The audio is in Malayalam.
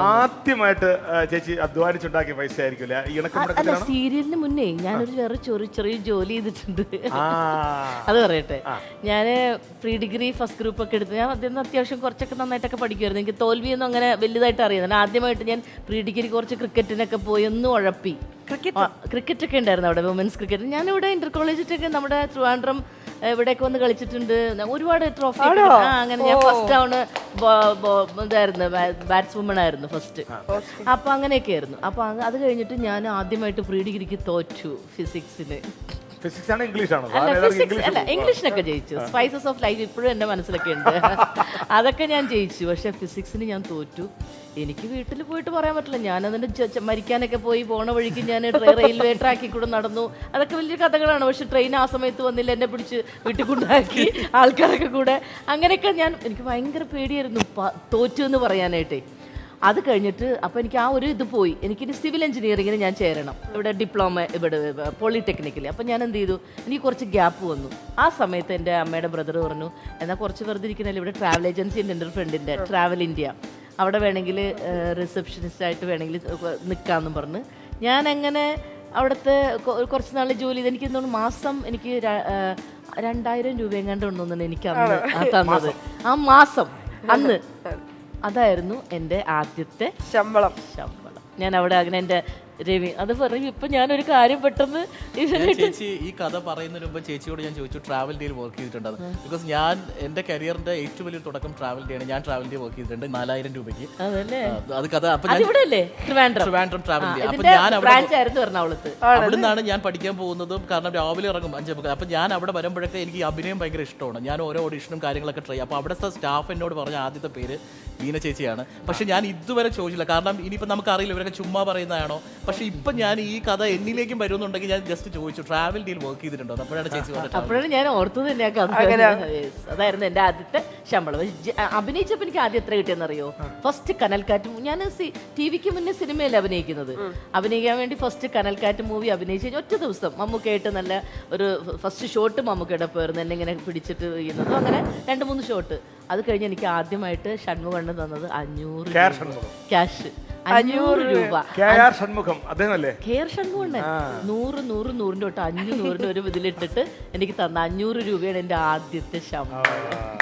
ആദ്യമായിട്ട് ചേച്ചി അധ്വാനിച്ചുണ്ടാക്കിയ പൈസ ആയിരിക്കില്ല അല്ല, സീരിയലിന് മുന്നേ ഞാനൊരു വേറെ ചെറിയ ജോലി ചെയ്തിട്ടുണ്ട്. അത് പറയട്ടെ, ഞാന് പ്രീ ഡിഗ്രി ഫസ്റ്റ് ഗ്രൂപ്പ് ഒക്കെ എടുത്ത് ഞാൻ അതിൽ അത്യാവശ്യം കുറച്ചൊക്കെ നന്നായിട്ടൊക്കെ പഠിക്കുമായിരുന്നു. എനിക്ക് തോൽവിയൊന്നും അങ്ങനെ വലുതായിട്ട് അറിയുന്നില്ല. ആദ്യമായിട്ട് ഞാൻ പ്രീ ഡിഗ്രി കുറച്ച് ക്രിക്കറ്റിനൊക്കെ പോയി ഒന്ന് ഉഴപ്പി. ക്രിക്കറ്റ് ഒക്കെ ഉണ്ടായിരുന്നു അവിടെ, വുമൻസ് ക്രിക്കറ്റ്. ഞാനിവിടെ ഇന്റർ കോളേജിട്ടൊക്കെ നമ്മുടെ ട്രിവാൻഡ്രം ഇവിടെയൊക്കെ വന്ന് കളിച്ചിട്ടുണ്ട്. ഒരുപാട് ട്രോഫി. അങ്ങനെ ഞാൻ ഫസ്റ്റ് ആണ് ഇതായിരുന്നു, ബാറ്റ്സ് വുമൺ ആയിരുന്നു ഫസ്റ്റ്. അപ്പൊ അങ്ങനെയൊക്കെ ആയിരുന്നു. അപ്പൊ അത് കഴിഞ്ഞിട്ട് ഞാൻ ആദ്യമായിട്ട് പ്രീ ഡിഗ്രിക്ക് തോറ്റു ഫിസിക്സിന്. അല്ല, ഇംഗ്ലീഷിനൊക്കെ ജയിച്ചു. സ്പൈസസ് ഓഫ് ലൈഫ് ഇപ്പോഴും എന്റെ മനസ്സിലൊക്കെ ഉണ്ട്. അതൊക്കെ ഞാൻ ജയിച്ചു. പക്ഷെ ഫിസിക്സിന് ഞാൻ തോറ്റു. എനിക്ക് വീട്ടിൽ പോയിട്ട് പറയാൻ പറ്റില്ല. ഞാനതിന്റെ മരിക്കാനൊക്കെ പോയി പോണ വഴിക്ക് ഞാൻ റെയിൽവേ ട്രാക്കിൽ കൂടെ നടന്നു. അതൊക്കെ വലിയ കഥകളാണ്. പക്ഷെ ട്രെയിൻ ആ സമയത്ത് വന്നില്ല, എന്നെ പിടിച്ച് വീട്ടിൽ കൊണ്ടാക്കി ആൾക്കാരൊക്കെ കൂടെ. അങ്ങനെയൊക്കെ എനിക്ക് ഭയങ്കര പേടിയായിരുന്നു തോറ്റു എന്ന് പറയാനായിട്ടേ. അത് കഴിഞ്ഞിട്ട് അപ്പോൾ എനിക്ക് ആ ഒരു ഇത് പോയി. എനിക്കിനി സിവിൽ എഞ്ചിനീയറിങ്ങിന് ഞാൻ ചേരണം, ഇവിടെ ഡിപ്ലോമ, ഇവിടെ പോളിടെക്നിക്കിൽ. അപ്പോൾ ഞാൻ എന്ത് ചെയ്തു, എനിക്ക് കുറച്ച് ഗ്യാപ്പ് വന്നു. ആ സമയത്ത് എൻ്റെ അമ്മയുടെ ബ്രദർ പറഞ്ഞു, എന്നാൽ കുറച്ച് വെറുതെ ഇരിക്കണല്ലോ, ഇവിടെ ട്രാവൽ ഏജൻസി ഉണ്ട് എൻ്റെ ഒരു ഫ്രണ്ടിൻ്റെ, ട്രാവൽ ഇന്ത്യ, അവിടെ വേണമെങ്കിൽ റിസപ്ഷനിസ്റ്റ് വേണമെങ്കിൽ നിൽക്കാമെന്നും പറഞ്ഞ് ഞാൻ അങ്ങനെ അവിടുത്തെ കുറച്ച് നാൾ ജോലി ചെയ്ത് എനിക്ക് തോന്നുന്നു മാസം എനിക്ക് 2000 രൂപ എങ്ങാണ്ട് ഉണ്ടെന്നാണ് എനിക്ക് അന്ന് തന്നത്. ആ മാസം അന്ന് അതായിരുന്നു എൻ്റെ ആദ്യത്തെ ശമ്പളം. ഞാൻ അവിടെ അങ്ങനെ എൻ്റെ രവി അത് പറയും. ഇപ്പൊ ഞാനൊരു കാര്യം പെട്ടെന്ന് ചേച്ചി ഈ കഥ പറയുന്നതിന് മുമ്പ് ചേച്ചിയോട് ഞാൻ ചോദിച്ചു ട്രാവൽ ഡേയിൽ വർക്ക് ചെയ്തിട്ടുണ്ടോ. ബിക്കോസ് ഞാൻ എന്റെ കരിയറിന്റെ ഏറ്റവും വലിയ തുടക്കം ട്രാവൽ ഡേ ആണ്. ഞാൻ ട്രാവൽ ഡേ വർക്ക് ചെയ്തിട്ടുണ്ട് 4000 രൂപയ്ക്ക്. അത് കഥ ട്രിവാൻഡ്രം ട്രാവൽ ഡേ. അപ്പൊ ഞാൻ അവിടുന്നാണ് ഞാൻ പഠിക്കാൻ പോകുന്നതും. കാരണം രാവിലെ ഇറങ്ങും 5:30. അപ്പൊ ഞാൻ അവിടെ വരുമ്പോഴൊക്കെ എനിക്ക് അഭിനയം ഭയങ്കര ഇഷ്ടമാണ്. ഞാൻ ഓരോ ഓഡിഷനും കാര്യങ്ങളൊക്കെ ട്രൈ. അപ്പൊ അവിടുത്തെ സ്റ്റാഫ് എന്നോട് പറഞ്ഞ ആദ്യത്തെ പേര് ബീന ചേച്ചിയാണ്. പക്ഷെ ഞാൻ ഇതുവരെ ചോദിച്ചില്ല. കാരണം ഇനിയിപ്പോ നമുക്കറിയില്ല ഇവരൊക്കെ ചുമ്മാ പറയുന്നതാണോ. പക്ഷെ ഇപ്പൊ ഞാൻ ഈ കഥ എന്നിലേക്കും വരുന്നുണ്ടെങ്കിൽ ഞാൻ ജസ്റ്റ് ചോദിച്ചു ട്രാവൽ ഡീൽ വർക്ക് ചെയ്തിട്ടുണ്ടോ. അപ്പോഴാണ് ഞാൻ ഓർത്തത് തന്നെ. അതായിരുന്നു എന്റെ ആദ്യത്തെ ശമ്പളം. അഭിനയിച്ചപ്പോ എനിക്ക് ആദ്യം എത്ര കിട്ടിയെന്നറിയോ? ഫസ്റ്റ് കനൽക്കാറ്റ്. ഞാൻ ടിവിക്ക് മുന്നേ സിനിമയിൽ അഭിനയിക്കാൻ വേണ്ടി ഫസ്റ്റ് കനൽക്കാറ്റ് മൂവി അഭിനയിച്ച് ഒറ്റ ദിവസം മമ്മൂക്കായിട്ട് നല്ല ഒരു ഫസ്റ്റ് ഷോട്ട് മമ്മൂക്കയുടെ പോയിരുന്നു എന്നെ ഇങ്ങനെ പിടിച്ചിട്ട് ചെയ്യുന്നതും. അങ്ങനെ 2-3 ഷോട്ട്. അത് കഴിഞ്ഞ് എനിക്ക് ആദ്യമായിട്ട് ഷൺമുഖണ്ണൻ തന്നത് 500 ക്യാഷ്. 500 രൂപ. ഷൺമുഖം അദ്ദേഹമല്ലേ? കെയർ ഷൺമുഖണ്ണൻ 100 തൊട്ട് 500 ഒരു ഇതിലിട്ടിട്ട് എനിക്ക് തന്ന 500 രൂപയാണ് എൻ്റെ ആദ്യത്തെ ശമ്പളം.